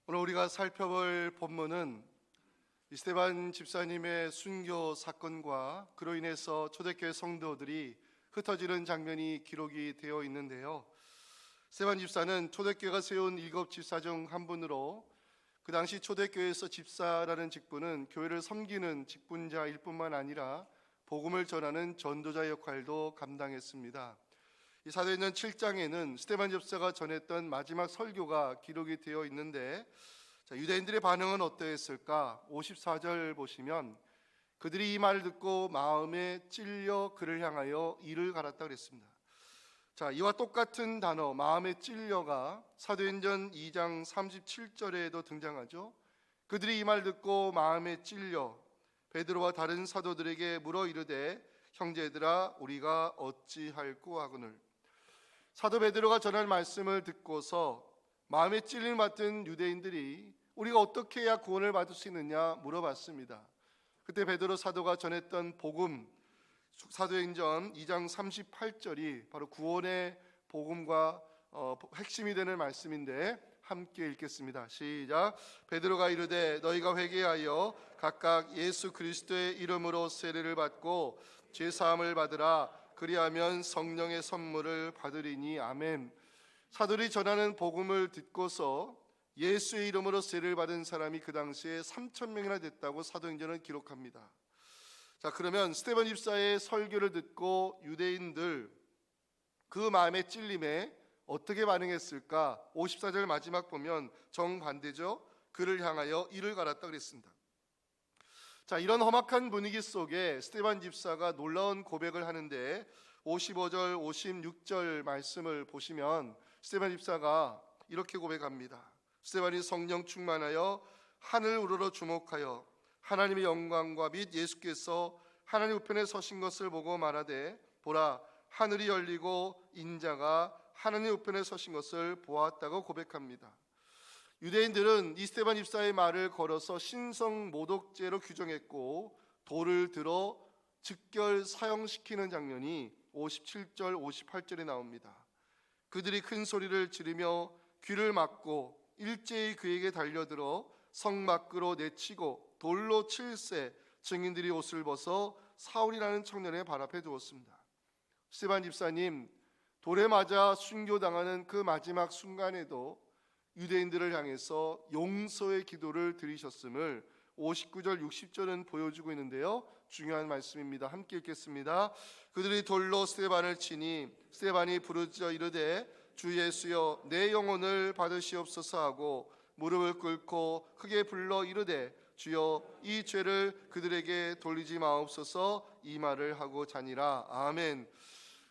오늘 우리가 살펴볼 본문은 스데반 집사님의 순교 사건과 그로 인해서 초대교회 성도들이 흩어지는 장면이 기록이 되어 있는데요. 스데반 집사는 초대교회가 세운 7 집사 중 한 분으로 그 당시 초대교회에서 집사라는 직분은 교회를 섬기는 직분자일 뿐만 아니라 복음을 전하는 전도자 역할도 감당했습니다. 이 사도행전 7장에는 스데반 집사가 전했던 마지막 설교가 기록이 되어 있는데, 유대인들의 반응은 어떠했을까? 54절 보시면 그들이 이 말을 듣고 마음에 찔려 그를 향하여 이를 갈았다 그랬습니다. 이와 똑같은 단어 마음에 찔려가 사도행전 2장 37절에도 등장하죠. 그들이 이 말 듣고 마음에 찔려 베드로와 다른 사도들에게 물어 이르되 형제들아 우리가 어찌할꼬 하거늘. 사도 베드로가 전할 말씀을 듣고서 마음에 찔림 받은 유대인들이 우리가 어떻게 해야 구원을 받을 수 있느냐 물어봤습니다. 그때 베드로 사도가 전했던 복음, 사도행전 2장 38절이 바로 구원의 복음과 핵심이 되는 말씀인데 함께 읽겠습니다. 시작. 베드로가 이르되 너희가 회개하여 각각 예수 그리스도의 이름으로 세례를 받고 죄사함을 받으라. 그리하면 성령의 선물을 받으리니. 아멘. 사도들이 전하는 복음을 듣고서 예수의 이름으로 세례를 받은 사람이 그 당시에 3,000명이나 됐다고 사도행전은 기록합니다. 그러면 스데반 집사의 설교를 듣고 유대인들 그 마음의 찔림에 어떻게 반응했을까? 54절 마지막 보면 정반대죠. 그를 향하여 이를 갈았다 그랬습니다. 이런 험악한 분위기 속에 스데반 집사가 놀라운 고백을 하는데 55절 56절 말씀을 보시면 스데반 집사가 이렇게 고백합니다. 스데반이 성령 충만하여 하늘 우러러 주목하여 하나님의 영광과 및 예수께서 하나님 우편에 서신 것을 보고 말하되 보라 하늘이 열리고 인자가 하나님 우편에 서신 것을 보았다고 고백합니다. 유대인들은 이 스데반 집사의 말을 걸어서 신성 모독죄로 규정했고 돌을 들어 즉결 사형시키는 장면이 57절 58절에 나옵니다. 그들이 큰 소리를 지르며 귀를 막고 일제히 그에게 달려들어 성 밖으로 내치고 돌로 칠세 증인들이 옷을 벗어 사울이라는 청년의 발 앞에 두었습니다. 스데반 집사님 돌에 맞아 순교당하는 그 마지막 순간에도 유대인들을 향해서 용서의 기도를 드리셨음을 59절 60절은 보여주고 있는데요. 중요한 말씀입니다. 함께 읽겠습니다. 그들이 돌로 스데반을 치니 스데반이 부르짖어 이르되 주 예수여 내 영혼을 받으시옵소서 하고 무릎을 꿇고 크게 불러 이르되 주여 이 죄를 그들에게 돌리지 마옵소서 이 말을 하고 자니라. 아멘.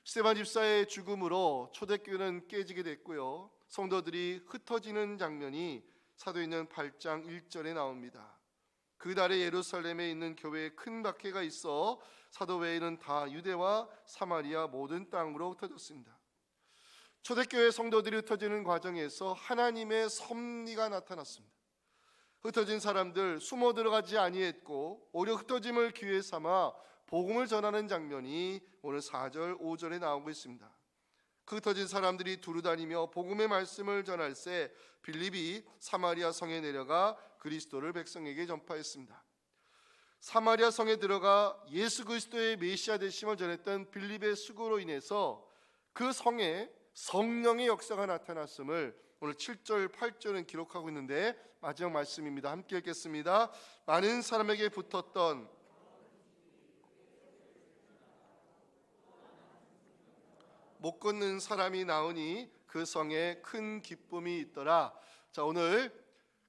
스데반 집사의 죽음으로 초대교회는 깨지게 됐고요. 성도들이 흩어지는 장면이 사도행전 8장 1절에 나옵니다. 그달에 예루살렘에 있는 교회에 큰 박해가 있어 사도 외에는 다 유대와 사마리아 모든 땅으로 흩어졌습니다. 초대교회 성도들이 흩어지는 과정에서 하나님의 섭리가 나타났습니다. 흩어진 사람들 숨어 들어가지 아니했고 오히려 흩어짐을 기회 삼아 복음을 전하는 장면이 오늘 4절 5절에 나오고 있습니다. 그 흩어진 사람들이 두루다니며 복음의 말씀을 전할새 빌립이 사마리아 성에 내려가 그리스도를 백성에게 전파했습니다. 사마리아 성에 들어가 예수 그리스도의 메시아 되심을 전했던 빌립의 수고로 인해서 그 성에 성령의 역사가 나타났음을 오늘 7절 8절은 기록하고 있는데 마지막 말씀입니다. 함께 읽겠습니다. 많은 사람에게 붙었던 못 걷는 사람이 나오니 그 성에 큰 기쁨이 있더라. 오늘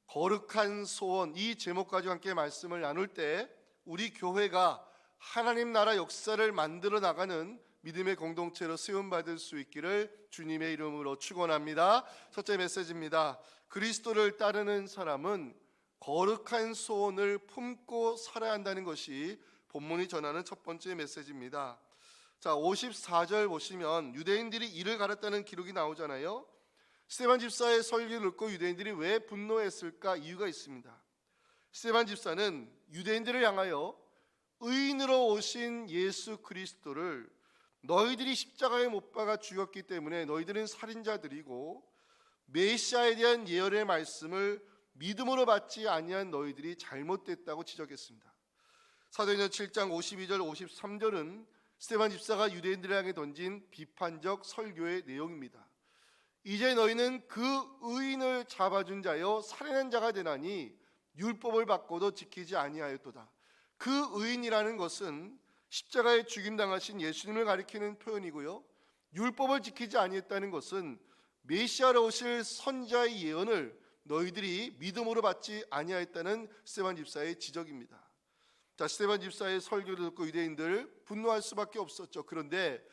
거룩한 소원 이 제목 가지고 함께 말씀을 나눌 때 우리 교회가 하나님 나라 역사를 만들어 나가는 믿음의 공동체로 세움받을 수 있기를 주님의 이름으로 축원합니다. 첫째 메시지입니다. 그리스도를 따르는 사람은 거룩한 소원을 품고 살아야 한다는 것이 본문이 전하는 첫 번째 메시지입니다. 54절 보시면 유대인들이 이를 갈았다는 기록이 나오잖아요. 스데반 집사의 설교를 듣고 유대인들이 왜 분노했을까? 이유가 있습니다. 스데반 집사는 유대인들을 향하여 의인으로 오신 예수 그리스도를 너희들이 십자가에 못 박아 죽였기 때문에 너희들은 살인자들이고 메시아에 대한 예언의 말씀을 믿음으로 받지 아니한 너희들이 잘못됐다고 지적했습니다. 사도행전 7장 52절 53절은 스데반 집사가 유대인들을 향해 던진 비판적 설교의 내용입니다. 이제 너희는 그 의인을 잡아준 자여 살인한 자가 되나니 율법을 받고도 지키지 아니하였도다. 그 의인이라는 것은 십자가에 죽임당하신 예수님을 가리키는 표현이고요, 율법을 지키지 아니했다는 것은 메시아로 오실 선지자의 예언을 너희들이 믿음으로 받지 아니하였다는 스데반 집사의 지적입니다. 자, 스데반 집사의 설교를 듣고 유대인들 분노할 수밖에 없었죠. 그런데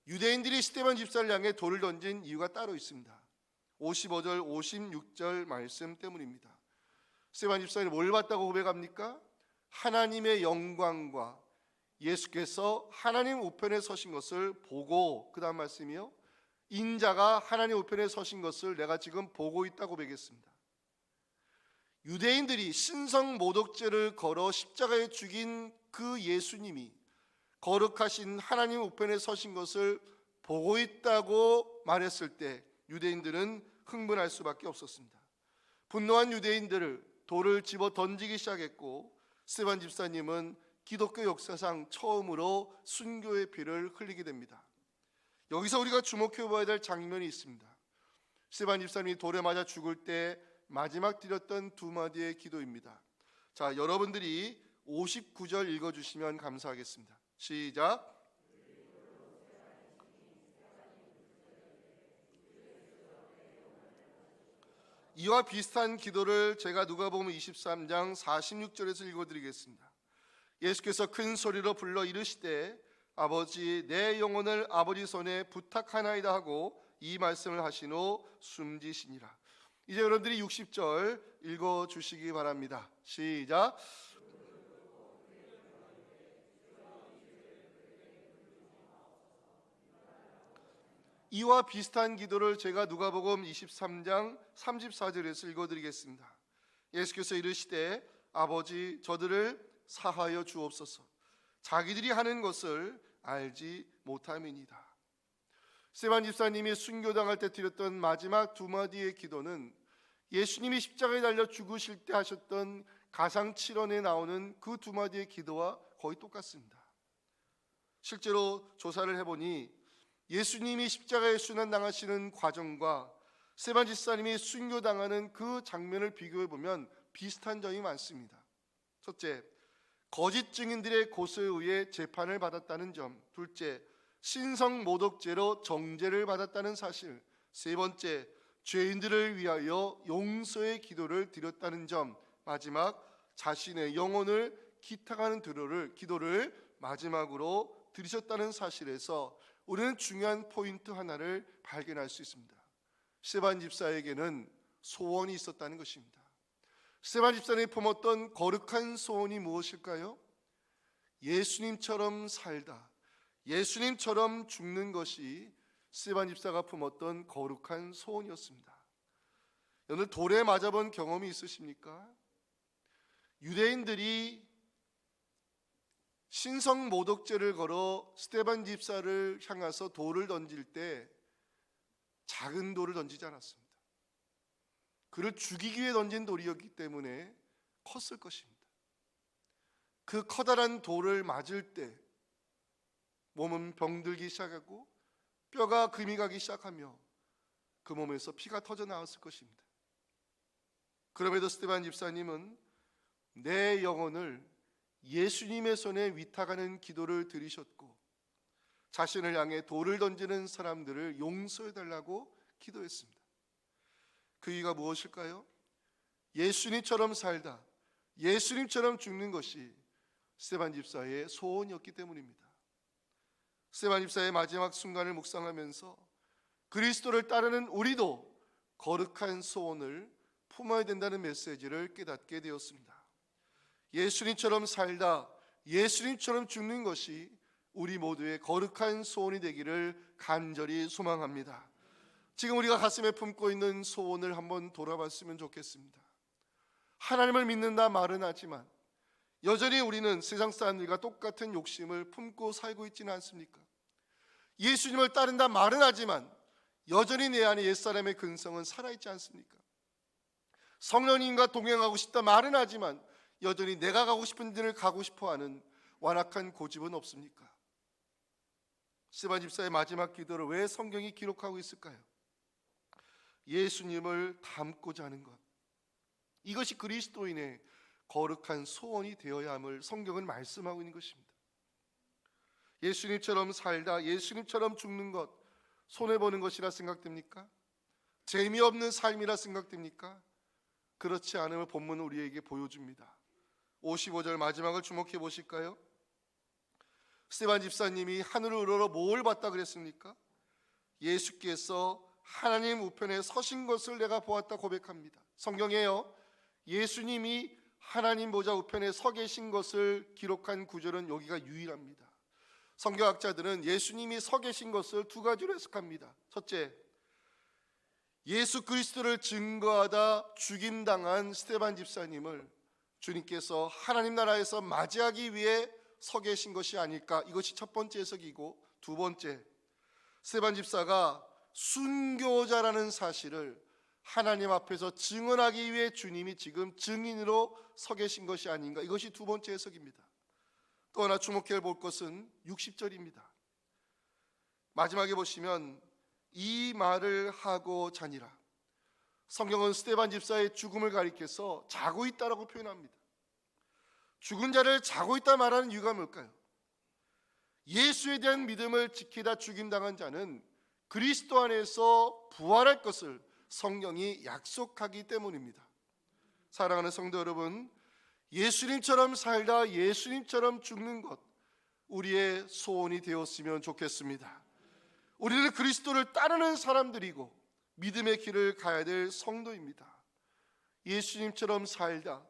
유대인들이 스데반 집사를 향해 돌을 던진 이유가 따로 있습니다. 55절 56절 말씀 때문입니다. 스데반 집사는 뭘 봤다고 고백합니까? 하나님의 영광과 예수께서 하나님 우편에 서신 것을 보고, 그 다음 말씀이요, 인자가 하나님 우편에 서신 것을 내가 지금 보고 있다고 고백했습니다. 유대인들이 신성 모독죄를 걸어 십자가에 죽인 그 예수님이 거룩하신 하나님 우편에 서신 것을 보고 있다고 말했을 때 유대인들은 흥분할 수밖에 없었습니다. 분노한 유대인들을 돌을 집어 던지기 시작했고, 스데반 집사님은 기독교 역사상 처음으로 순교의 피를 흘리게 됩니다. 여기서 우리가 주목해 봐야 될 장면이 있습니다. 스데반 집사님이 돌에 맞아 죽을 때 마지막 드렸던 두 마디의 기도입니다. 자, 여러분들이 59절 읽어주시면 감사하겠습니다. 시작. 이와 비슷한 기도를 제가 누가복음 23장 46절에서 읽어드리겠습니다. 예수께서 큰 소리로 불러 이르시되 아버지 내 영혼을 아버지 손에 부탁하나이다 하고 이 말씀을 하신 후 숨지시니라. 이제 여러분들이 60절 읽어주시기 바랍니다. 시작. 이와 비슷한 기도를 제가 누가복음 23장 34절에서 읽어드리겠습니다. 예수께서 이르시되 아버지 저들을 사하여 주옵소서 자기들이 하는 것을 알지 못함이니이다. 스데반 집사님이 순교당할 때 드렸던 마지막 두 마디의 기도는 예수님이 십자가에 달려 죽으실 때 하셨던 가상칠언에 나오는 그 두 마디의 기도와 거의 똑같습니다. 실제로 조사를 해보니 예수님이 십자가에 순환당하시는 과정과 스데반 집사님이 순교당하는 그 장면을 비교해보면 비슷한 점이 많습니다. 첫째, 거짓 증인들의 고소에 의해 재판을 받았다는 점. 둘째, 신성 모독죄로 정죄를 받았다는 사실. 세 번째, 죄인들을 위하여 용서의 기도를 드렸다는 점. 마지막, 자신의 영혼을 기탁하는 기도를 마지막으로 드리셨다는 사실에서 우리는 중요한 포인트 하나를 발견할 수 있습니다. 스데반 집사에게는 소원이 있었다는 것입니다. 스데반 집사님이 품었던 거룩한 소원이 무엇일까요? 예수님처럼 살다, 예수님처럼 죽는 것이 스데반 집사가 품었던 거룩한 소원이었습니다. 오늘 돌에 맞아본 경험이 있으십니까? 유대인들이 신성 모독죄를 걸어 스데반 집사를 향해서 돌을 던질 때 작은 돌을 던지지 않았습니다. 그를 죽이기 위해 던진 돌이었기 때문에 컸을 것입니다. 그 커다란 돌을 맞을 때 몸은 병들기 시작하고 뼈가 금이 가기 시작하며 그 몸에서 피가 터져 나왔을 것입니다. 그럼에도 스데반 집사님은 내 영혼을 예수님의 손에 위탁하는 기도를 드리셨고 자신을 향해 돌을 던지는 사람들을 용서해달라고 기도했습니다. 그 이유가 무엇일까요? 예수님처럼 살다, 예수님처럼 죽는 것이 스데반 집사의 소원이었기 때문입니다. 스데반 집사의 마지막 순간을 묵상하면서 그리스도를 따르는 우리도 거룩한 소원을 품어야 된다는 메시지를 깨닫게 되었습니다. 예수님처럼 살다, 예수님처럼 죽는 것이 우리 모두의 거룩한 소원이 되기를 간절히 소망합니다. 지금 우리가 가슴에 품고 있는 소원을 한번 돌아봤으면 좋겠습니다. 하나님을 믿는다 말은 하지만 여전히 우리는 세상 사람들과 똑같은 욕심을 품고 살고 있지는 않습니까? 예수님을 따른다 말은 하지만 여전히 내 안에 옛사람의 근성은 살아있지 않습니까? 성령님과 동행하고 싶다 말은 하지만 여전히 내가 가고 싶은 데를 가고 싶어하는 완악한 고집은 없습니까? 스데반 집사의 마지막 기도를 왜 성경이 기록하고 있을까요? 예수님을 닮고자 하는 것, 이것이 그리스도인의 거룩한 소원이 되어야 함을 성경은 말씀하고 있는 것입니다. 예수님처럼 살다 예수님처럼 죽는 것 손해보는 것이라 생각됩니까? 재미없는 삶이라 생각됩니까? 그렇지 않음을 본문은 우리에게 보여줍니다. 55절 마지막을 주목해 보실까요? 스데반 집사님이 하늘을 우러러 뭘 봤다 그랬습니까? 예수께서 하나님 우편에 서신 것을 내가 보았다 고백합니다. 성경에요, 예수님이 하나님 보좌 우편에 서 계신 것을 기록한 구절은 여기가 유일합니다. 성경학자들은 예수님이 서 계신 것을 두 가지로 해석합니다. 첫째, 예수 그리스도를 증거하다 죽임당한 스데반 집사님을 주님께서 하나님 나라에서 맞이하기 위해 서 계신 것이 아닐까, 이것이 첫 번째 해석이고, 두 번째, 스데반 집사가 순교자라는 사실을 하나님 앞에서 증언하기 위해 주님이 지금 증인으로 서 계신 것이 아닌가, 이것이 두 번째 해석입니다. 또 하나 주목해 볼 것은 60절입니다. 마지막에 보시면 이 말을 하고 자니라. 성경은 스데반 집사의 죽음을 가리켜서 자고 있다라고 표현합니다. 죽은 자를 자고 있다 말하는 이유가 뭘까요? 예수에 대한 믿음을 지키다 죽임당한 자는 그리스도 안에서 부활할 것을 성경이 약속하기 때문입니다. 사랑하는 성도 여러분, 예수님처럼 살다 예수님처럼 죽는 것, 우리의 소원이 되었으면 좋겠습니다. 우리는 그리스도를 따르는 사람들이고 믿음의 길을 가야 될 성도입니다. 예수님처럼 살다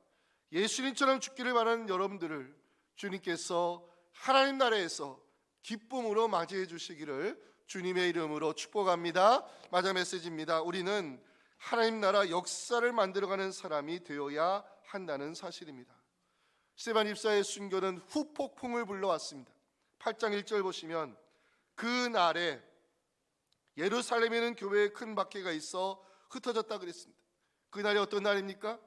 예수님처럼 죽기를 바라는 여러분들을 주님께서 하나님 나라에서 기쁨으로 맞이해 주시기를 주님의 이름으로 축복합니다. 마지막 메시지입니다. 우리는 하나님 나라 역사를 만들어가는 사람이 되어야 한다는 사실입니다. 스데반 집사의 순교는 후폭풍을 불러왔습니다. 8장 1절 보시면 그날에 예루살렘에는 교회에 큰 박해가 있어 흩어졌다 그랬습니다. 그날이 어떤 날입니까?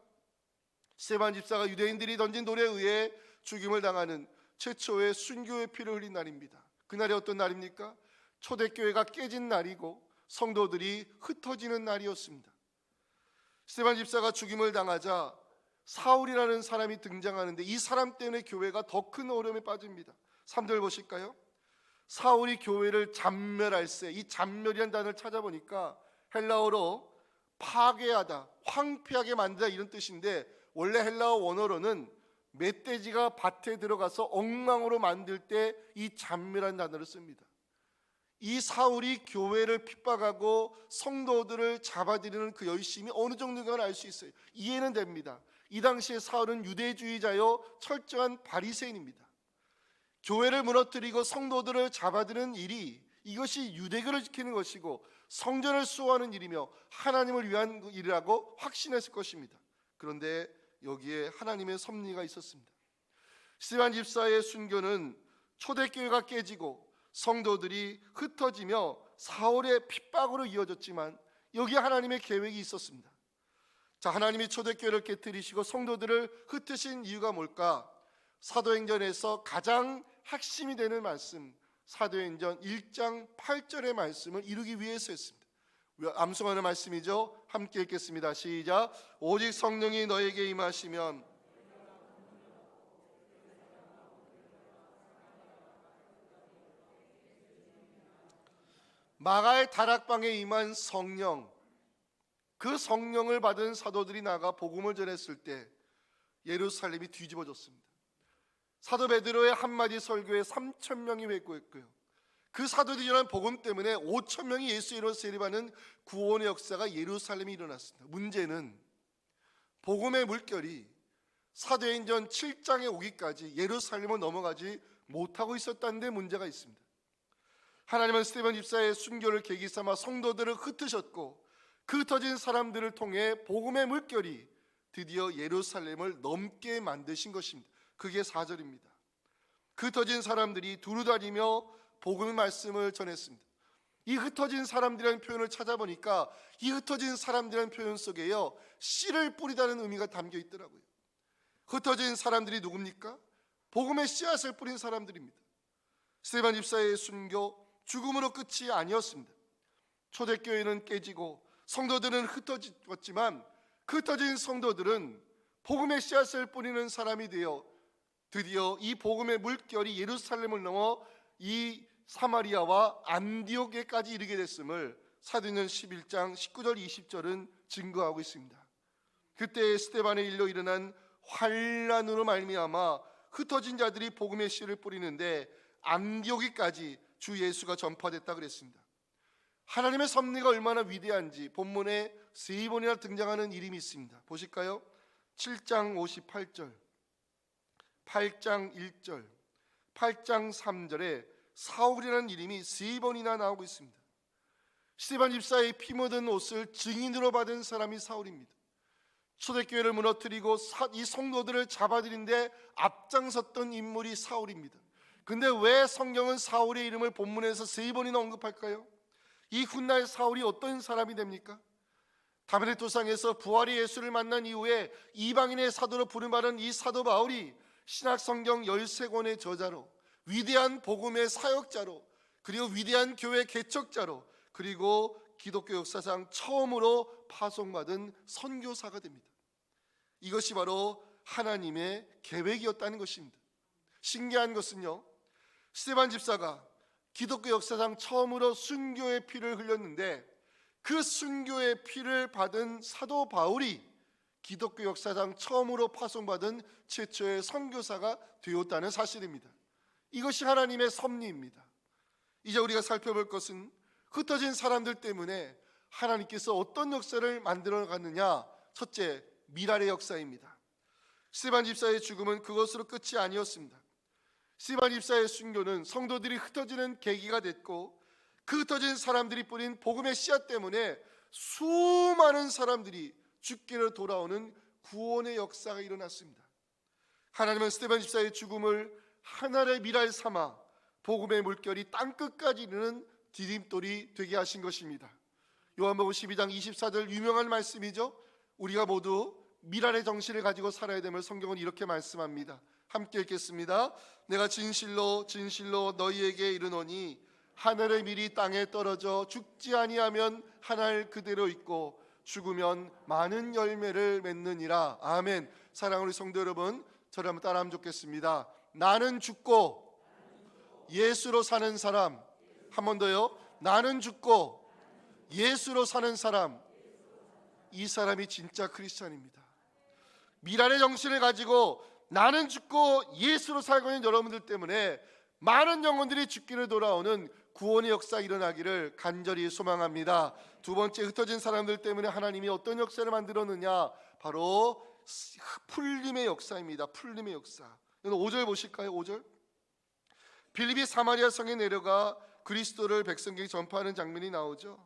스데반 집사가 유대인들이 던진 돌에 의해 죽임을 당하는 최초의 순교의 피를 흘린 날입니다. 그날이 어떤 날입니까? 초대교회가 깨진 날이고 성도들이 흩어지는 날이었습니다. 스데반 집사가 죽임을 당하자 사울이라는 사람이 등장하는데 이 사람 때문에 교회가 더 큰 어려움에 빠집니다. 3절 보실까요? 사울이 교회를 잔멸할세, 이 잔멸이라는 단어를 찾아보니까 헬라어로 파괴하다, 황폐하게 만들다 이런 뜻인데, 원래 헬라어 원어로는 멧돼지가 밭에 들어가서 엉망으로 만들 때 이 잔멸한 단어를 씁니다. 이 사울이 교회를 핍박하고 성도들을 잡아들이는 그 열심이 어느 정도인가를 알 수 있어요. 이해는 됩니다. 이 당시에 사울은 유대주의자요 철저한 바리새인입니다. 교회를 무너뜨리고 성도들을 잡아들이는 일이, 이것이 유대교를 지키는 것이고 성전을 수호하는 일이며 하나님을 위한 일이라고 확신했을 것입니다. 그런데 여기에 하나님의 섭리가 있었습니다. 스데반 집사의 순교는 초대교회가 깨지고 성도들이 흩어지며 사울의 핍박으로 이어졌지만 여기에 하나님의 계획이 있었습니다. 자, 하나님이 초대교회를 깨뜨리시고 성도들을 흩으신 이유가 뭘까? 사도행전에서 가장 핵심이 되는 말씀, 사도행전 1장 8절의 말씀을 이루기 위해서였습니다. 암송하는 말씀이죠. 함께 읽겠습니다. 시작. 오직 성령이 너에게 임하시면 마가의 다락방에 임한 성령, 그 성령을 받은 사도들이 나가 복음을 전했을 때 예루살렘이 뒤집어졌습니다. 사도 베드로의 한마디 설교에 3,000명이 회개했고요, 그 사도들이 전한 복음 때문에 5,000명이 예수 이름으로 세례받는 구원의 역사가 예루살렘에 일어났습니다. 문제는 복음의 물결이 사도행전 7장에 오기까지 예루살렘을 넘어가지 못하고 있었다는 데 문제가 있습니다. 하나님은 스데반 집사의 순교를 계기 삼아 성도들을 흩으셨고 그 흩어진 사람들을 통해 복음의 물결이 드디어 예루살렘을 넘게 만드신 것입니다. 그게 4절입니다. 그 흩어진 사람들이 두루다니며 복음의 말씀을 전했습니다. 이 흩어진 사람들이라는 표현을 찾아보니까 이 흩어진 사람들이라는 표현 속에요 씨를 뿌리다는 의미가 담겨 있더라고요. 흩어진 사람들이 누굽니까? 복음의 씨앗을 뿌린 사람들입니다. 스데반 집사의 순교, 죽음으로 끝이 아니었습니다. 초대교회는 깨지고 성도들은 흩어졌지만 그 흩어진 성도들은 복음의 씨앗을 뿌리는 사람이 되어 드디어 이 복음의 물결이 예루살렘을 넘어 이 사마리아와 안디옥에까지 이르게 됐음을 사도행전 11장 19절 20절은 증거하고 있습니다. 그때 스데반의 일로 일어난 환란으로 말미암아 흩어진 자들이 복음의 씨를 뿌리는데 안디옥에까지 주 예수가 전파됐다 그랬습니다. 하나님의 섭리가 얼마나 위대한지 본문에 3번이나 등장하는 이름이 있습니다. 보실까요? 7장 58절, 8장 1절, 8장 3절에 사울이라는 이름이 3번이나 나오고 있습니다. 스데반 집사의 피 묻은 옷을 증인으로 받은 사람이 사울입니다. 초대교회를 무너뜨리고 이 성도들을 잡아들인데 앞장섰던 인물이 사울입니다. 근데 왜 성경은 사울의 이름을 본문에서 3번이나 언급할까요? 이 훗날 사울이 어떤 사람이 됩니까? 다메섹 도상에서 부활의 예수를 만난 이후에 이방인의 사도로 부름받은 이 사도 바울이 신약성경 13권의 저자로, 위대한 복음의 사역자로, 그리고 위대한 교회 개척자로, 그리고 기독교 역사상 처음으로 파송받은 선교사가 됩니다. 이것이 바로 하나님의 계획이었다는 것입니다. 신기한 것은요, 스데반 집사가 기독교 역사상 처음으로 순교의 피를 흘렸는데 그 순교의 피를 받은 사도 바울이 기독교 역사상 처음으로 파송받은 최초의 선교사가 되었다는 사실입니다. 이것이 하나님의 섭리입니다. 이제 우리가 살펴볼 것은 흩어진 사람들 때문에 하나님께서 어떤 역사를 만들어 갔느냐. 첫째, 미랄의 역사입니다. 스데반 집사의 죽음은 그것으로 끝이 아니었습니다. 스데반 집사의 순교는 성도들이 흩어지는 계기가 됐고 그 흩어진 사람들이 뿌린 복음의 씨앗 때문에 수많은 사람들이 주께로 돌아오는 구원의 역사가 일어났습니다. 하나님은 스데반 집사의 죽음을 하늘의 미랄 삼아 복음의 물결이 땅끝까지 이르는 디딤돌이 되게 하신 것입니다. 요한복음 12장 24절 유명한 말씀이죠. 우리가 모두 미랄의 정신을 가지고 살아야 됨을 성경은 이렇게 말씀합니다. 함께 읽겠습니다. 내가 진실로 진실로 너희에게 이르노니 하늘의 밀이 땅에 떨어져 죽지 아니하면 하늘 그대로 있고 죽으면 많은 열매를 맺느니라. 아멘. 사랑하는 성도 여러분, 저를 한번 따라하면 좋겠습니다. 나는 죽고 예수로 사는 사람. 한 번 더요. 나는 죽고 예수로 사는 사람. 이 사람이 진짜 크리스찬입니다. 미랄의 정신을 가지고 나는 죽고 예수로 살고 있는 여러분들 때문에 많은 영혼들이 죽기를 돌아오는 구원의 역사 일어나기를 간절히 소망합니다. 두 번째, 흩어진 사람들 때문에 하나님이 어떤 역사를 만들었느냐, 바로 풀림의 역사입니다. 풀림의 역사. 5절 보실까요? 5절. 빌립이 사마리아 성에 내려가 그리스도를 백성에게 전파하는 장면이 나오죠.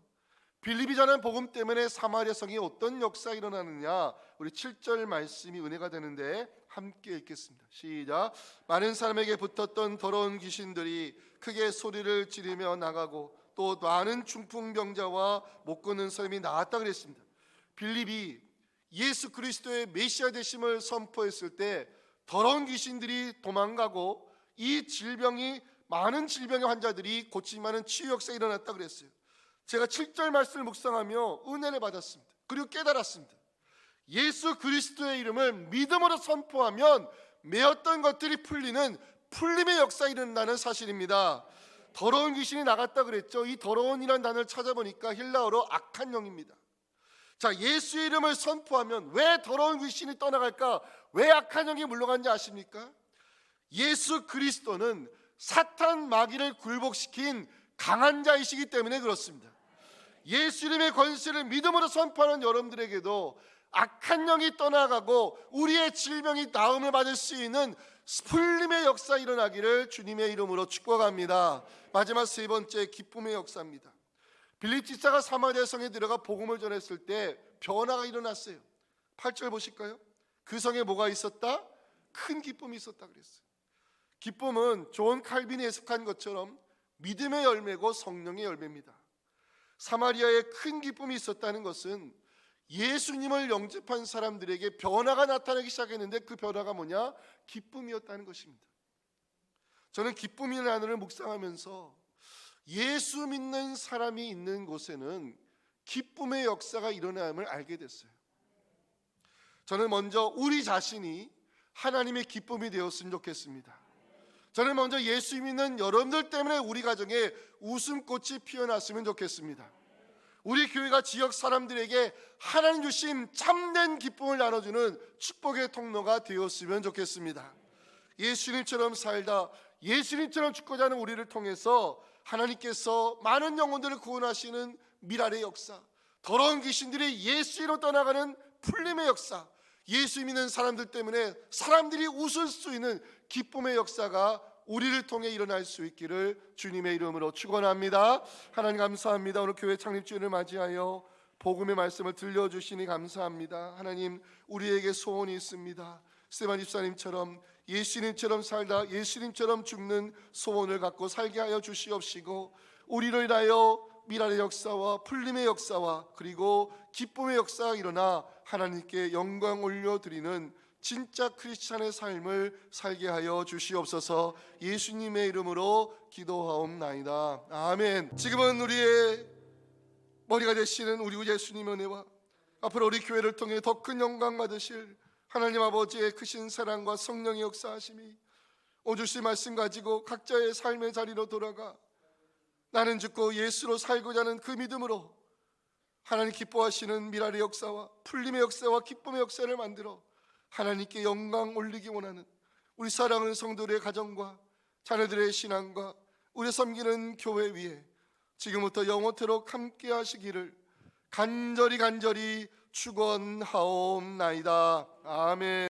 빌립이 전한 복음 때문에 사마리아 성에 어떤 역사가 일어나느냐, 우리 7절 말씀이 은혜가 되는데 함께 읽겠습니다. 시작. 많은 사람에게 붙었던 더러운 귀신들이 크게 소리를 지르며 나가고 또 많은 중풍병자와 못 걷는 사람이 나왔다 그랬습니다. 빌립이 예수 그리스도의 메시아 되심을 선포했을 때 더러운 귀신들이 도망가고 이 질병이, 많은 질병의 환자들이 고침하는 치유 역사가 일어났다 그랬어요. 제가 7절 말씀을 묵상하며 은혜를 받았습니다. 그리고 깨달았습니다. 예수 그리스도의 이름을 믿음으로 선포하면 매었던 것들이 풀리는 풀림의 역사가 일어난다는 사실입니다. 더러운 귀신이 나갔다 그랬죠. 이 더러운이라는 단어를 찾아보니까 헬라어로 악한 영입니다. 자, 예수의 이름을 선포하면 왜 더러운 귀신이 떠나갈까? 왜 악한 영이 물러간지 아십니까? 예수 그리스도는 사탄 마귀를 굴복시킨 강한 자이시기 때문에 그렇습니다. 예수 이름의 권세를 믿음으로 선포하는 여러분들에게도 악한 영이 떠나가고 우리의 질병이 나음을 받을 수 있는 풀림의 역사 일어나기를 주님의 이름으로 축복합니다. 마지막 세 번째, 기쁨의 역사입니다. 빌립 집사가 사마리아 성에 들어가 복음을 전했을 때 변화가 일어났어요. 8절 보실까요? 그 성에 뭐가 있었다? 큰 기쁨이 있었다 그랬어요. 기쁨은 존 칼빈이 해석한 것처럼 믿음의 열매고 성령의 열매입니다. 사마리아에 큰 기쁨이 있었다는 것은 예수님을 영접한 사람들에게 변화가 나타나기 시작했는데 그 변화가 뭐냐? 기쁨이었다는 것입니다. 저는 기쁨이라는 단어를 묵상하면서 예수 믿는 사람이 있는 곳에는 기쁨의 역사가 일어남을 알게 됐어요. 저는 먼저 우리 자신이 하나님의 기쁨이 되었으면 좋겠습니다. 저는 먼저 예수 믿는 여러분들 때문에 우리 가정에 웃음꽃이 피어났으면 좋겠습니다. 우리 교회가 지역 사람들에게 하나님 주신 참된 기쁨을 나눠주는 축복의 통로가 되었으면 좋겠습니다. 예수님처럼 살다 예수님처럼 죽고자 하는 우리를 통해서 하나님께서 많은 영혼들을 구원하시는 미랄의 역사, 더러운 귀신들이 예수로 떠나가는 풀림의 역사, 예수 믿는 사람들 때문에 사람들이 웃을 수 있는 기쁨의 역사가 우리를 통해 일어날 수 있기를 주님의 이름으로 축원합니다. 하나님 감사합니다. 오늘 교회 창립주일을 맞이하여 복음의 말씀을 들려주시니 감사합니다. 하나님, 우리에게 소원이 있습니다. 스테반 집사님처럼 예수님처럼 살다 예수님처럼 죽는 소원을 갖고 살게 하여 주시옵시고, 우리를 인하여 미랄의 역사와 풀림의 역사와 그리고 기쁨의 역사가 일어나 하나님께 영광 올려드리는 진짜 크리스찬의 삶을 살게 하여 주시옵소서. 예수님의 이름으로 기도하옵나이다. 아멘. 지금은 우리의 머리가 되시는 우리 구 예수님의 은혜와 앞으로 우리 교회를 통해 더 큰 영광 받으실 하나님 아버지의 크신 사랑과 성령의 역사하심이 오주신 말씀 가지고 각자의 삶의 자리로 돌아가 나는 죽고 예수로 살고자 하는 그 믿음으로 하나님 기뻐하시는 미랄의 역사와 풀림의 역사와 기쁨의 역사를 만들어 하나님께 영광 올리기 원하는 우리 사랑하는 성도들의 가정과 자녀들의 신앙과 우리 섬기는 교회 위에 지금부터 영원토록 함께 하시기를 간절히 축원하옵나이다. 아멘.